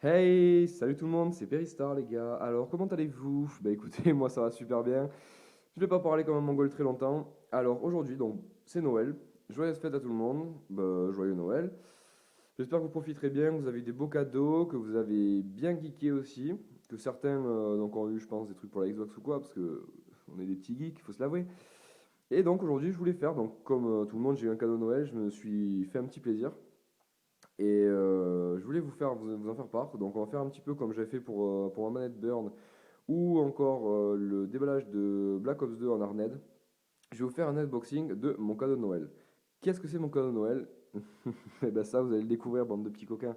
Hey, salut tout le monde, c'est Peristar les gars. Alors, comment allez-vous? Bah écoutez, moi ça va super bien. Je vais pas parler comme un mongol très longtemps. Alors aujourd'hui, donc, c'est Noël. Joyeuses fêtes à tout le monde. Bah, joyeux Noël. J'espère que vous profiterez bien, que vous avez eu des beaux cadeaux, que vous avez bien geeké aussi. Que certains donc, ont eu, je pense, des trucs pour la Xbox ou quoi, parce que on est des petits geeks, il faut se l'avouer. Et donc aujourd'hui, je voulais faire, donc comme tout le monde, j'ai eu un cadeau de Noël, je me suis fait un petit plaisir. Et je voulais vous en faire part. Donc, on va faire un petit peu comme j'avais fait pour ma manette Burn ou encore le déballage de Black Ops 2 en Arned. Je vais vous faire un unboxing de mon cadeau de Noël. Qu'est-ce que c'est mon cadeau de Noël? Et ben ça, vous allez le découvrir, bande de petits coquins.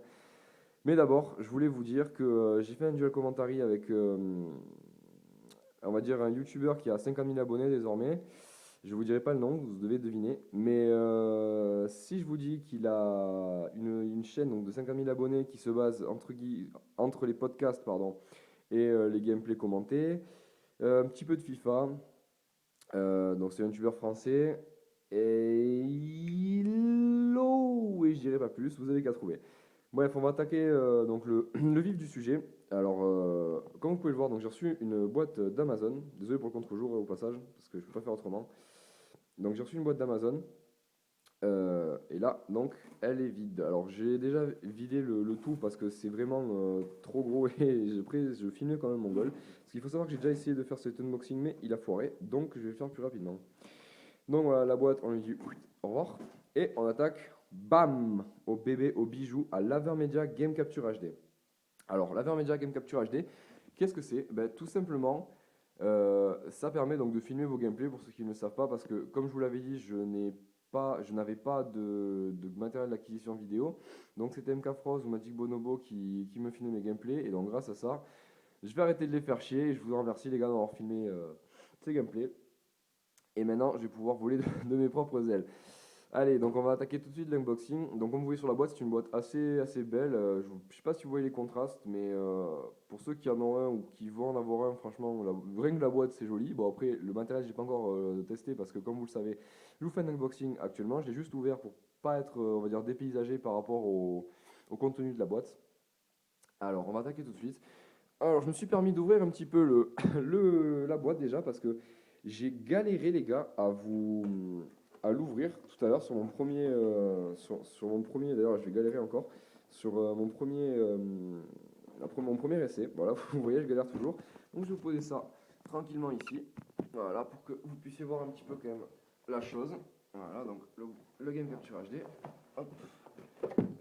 Mais d'abord, je voulais vous dire que j'ai fait un duel commentary avec, on va dire, un YouTuber qui a 50 000 abonnés désormais. Je vous dirai pas le nom, vous devez deviner. Mais si je vous dis qu'il a une chaîne donc, de 50 000 abonnés qui se base entre les podcasts pardon, et les gameplays commentés, un petit peu de FIFA, donc c'est un youtubeur français, et et je dirai pas plus, vous avez qu'à trouver. Bref, on va attaquer donc le vif du sujet. Alors, comme vous pouvez le voir, donc j'ai reçu une boîte d'Amazon. Désolé pour le contre-jour au passage, parce que je peux pas faire autrement. Donc j'ai reçu une boîte d'Amazon. Et là, donc, elle est vide. Alors, j'ai déjà vidé le tout parce que c'est vraiment trop gros et je filmais quand même mon goal. Parce qu'il faut savoir que j'ai déjà essayé de faire cet unboxing, mais il a foiré. Donc, je vais le faire plus rapidement. Donc, voilà, la boîte, on lui dit au revoir. Et on attaque, bam, au bébé, au bijou, à l'Avermedia Game Capture HD. Alors, l'Avermedia Game Capture HD, qu'est-ce que c'est? Ben, tout simplement, ça permet donc de filmer vos gameplays pour ceux qui ne le savent pas, parce que comme je vous l'avais dit, je n'avais pas de matériel d'acquisition vidéo. Donc c'était MK Frost ou Magic Bonobo qui me filmait mes gameplays. Et donc grâce à ça, je vais arrêter de les faire chier. Et je vous remercie les gars d'avoir filmé ces gameplays. Et maintenant, je vais pouvoir voler de mes propres ailes. Allez, donc on va attaquer tout de suite l'unboxing. Donc comme vous voyez sur la boîte, c'est une boîte assez belle. Je ne sais pas si vous voyez les contrastes, mais pour ceux qui en ont un ou qui vont en avoir un, franchement, rien que la boîte c'est joli. Bon après, le matériel j'ai pas encore testé parce que comme vous le savez, je vous fais un unboxing actuellement. Je l'ai juste ouvert pour pas être, on va dire, dépaysagé par rapport au contenu de la boîte. Alors on va attaquer tout de suite. Alors je me suis permis d'ouvrir un petit peu la boîte déjà parce que j'ai galéré les gars à l'ouvrir tout à l'heure sur mon premier sur mon premier d'ailleurs je vais galérer encore sur mon premier mon premier essai. Voilà, vous voyez, je galère toujours. Donc je vais vous poser ça tranquillement ici. Voilà, pour que vous puissiez voir un petit peu quand même la chose. Voilà, donc le Game Capture HD. Hop.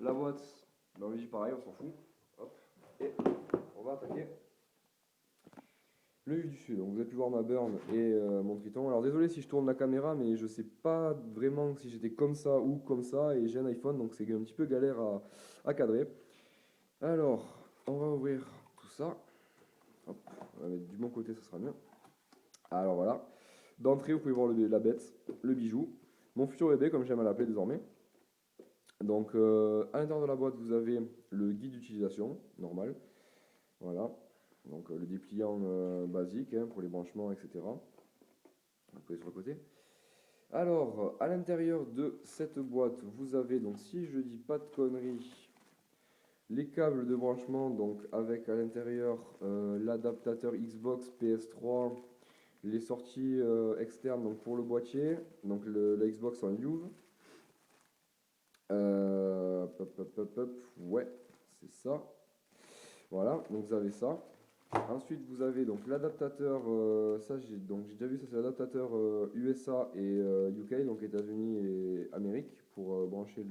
La boîte, bah, on lui dit pareil, on s'en fout. Hop. Et on va attaquer le vif du sud. Donc vous avez pu voir ma burn et mon triton. Alors désolé si je tourne la caméra, mais je sais pas vraiment si j'étais comme ça ou comme ça. Et j'ai un iPhone, donc c'est un petit peu galère à cadrer. Alors, on va ouvrir tout ça. Hop, on va mettre du bon côté, ça sera mieux. Alors voilà. D'entrée, vous pouvez voir la bête, le bijou. Mon futur bébé, comme j'aime à l'appeler désormais. Donc à l'intérieur de la boîte, vous avez le guide d'utilisation, normal. Voilà. Donc le dépliant basique hein, pour les branchements, etc. Vous pouvez sur le côté. Alors, à l'intérieur de cette boîte, vous avez, donc si je dis pas de conneries, les câbles de branchement, donc avec à l'intérieur l'adaptateur Xbox PS3, les sorties externes donc pour le boîtier, donc la Xbox en UV. Ouais, c'est ça. Voilà, donc vous avez ça. Ensuite, vous avez donc l'adaptateur, ça j'ai déjà vu, ça c'est l'adaptateur USA et UK, donc États-Unis et Amérique, pour brancher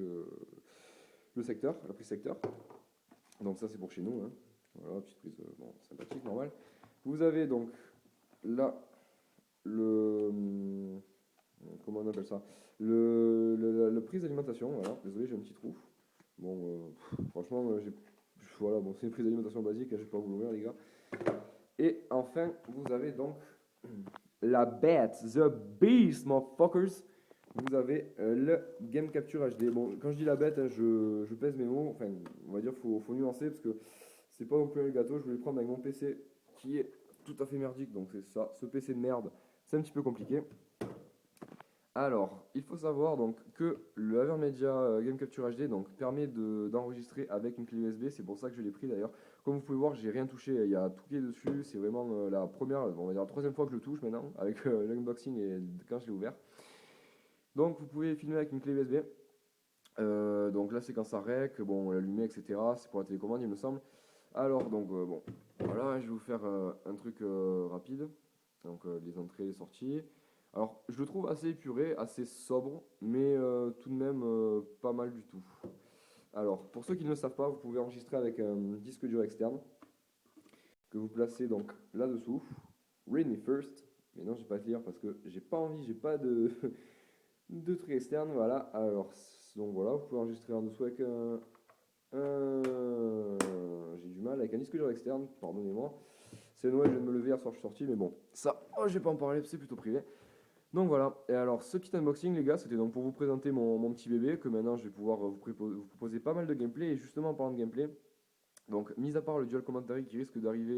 le secteur, la prise secteur. Donc ça c'est pour chez nous, hein. Voilà, petite prise bon, sympathique, normal. Vous avez donc là le comment on appelle ça? La prise d'alimentation, voilà. Désolé, j'ai un petit trou. Bon, franchement, voilà, bon, c'est une prise d'alimentation basique, hein, je vais pas vous l'ouvrir, les gars. Et enfin, vous avez donc la bête, the beast, motherfuckers. Vous avez le Game Capture HD. Bon, quand je dis la bête, hein, je pèse mes mots. Enfin, on va dire faut nuancer parce que c'est pas non plus un gâteau. Je voulais le prendre avec mon PC qui est tout à fait merdique. Donc c'est ça, ce PC de merde, c'est un petit peu compliqué. Alors, il faut savoir donc que le AverMedia Game Capture HD donc, permet d'enregistrer avec une clé USB. C'est pour ça que je l'ai pris d'ailleurs. Comme vous pouvez voir, j'ai rien touché. Il y a tout qui est dessus. C'est vraiment la première, on va dire la troisième fois que je le touche maintenant avec l'unboxing et quand je l'ai ouvert. Donc, vous pouvez filmer avec une clé USB. Donc là, c'est quand ça rec, bon, l'allumer, etc. C'est pour la télécommande, il me semble. Alors, donc, bon, voilà, je vais vous faire un truc rapide. Donc, les entrées, les sorties. Alors, je le trouve assez épuré, assez sobre, mais tout de même pas mal du tout. Alors, pour ceux qui ne le savent pas, vous pouvez enregistrer avec un disque dur externe que vous placez donc là-dessous. Read me first. Mais non, je vais pas te lire parce que j'ai pas envie, j'ai pas de, de trucs externes. Voilà, alors, donc voilà, vous pouvez enregistrer en dessous avec j'ai du mal avec un disque dur externe, pardonnez-moi. C'est Noël, je viens de me lever, hier soir je suis sorti, mais bon, ça, je vais pas en parler, c'est plutôt privé. Donc voilà, et alors ce petit unboxing les gars, c'était donc pour vous présenter mon petit bébé, que maintenant je vais pouvoir vous proposer pas mal de gameplay, et justement en parlant de gameplay, donc mis à part le dual commentary qui risque d'arriver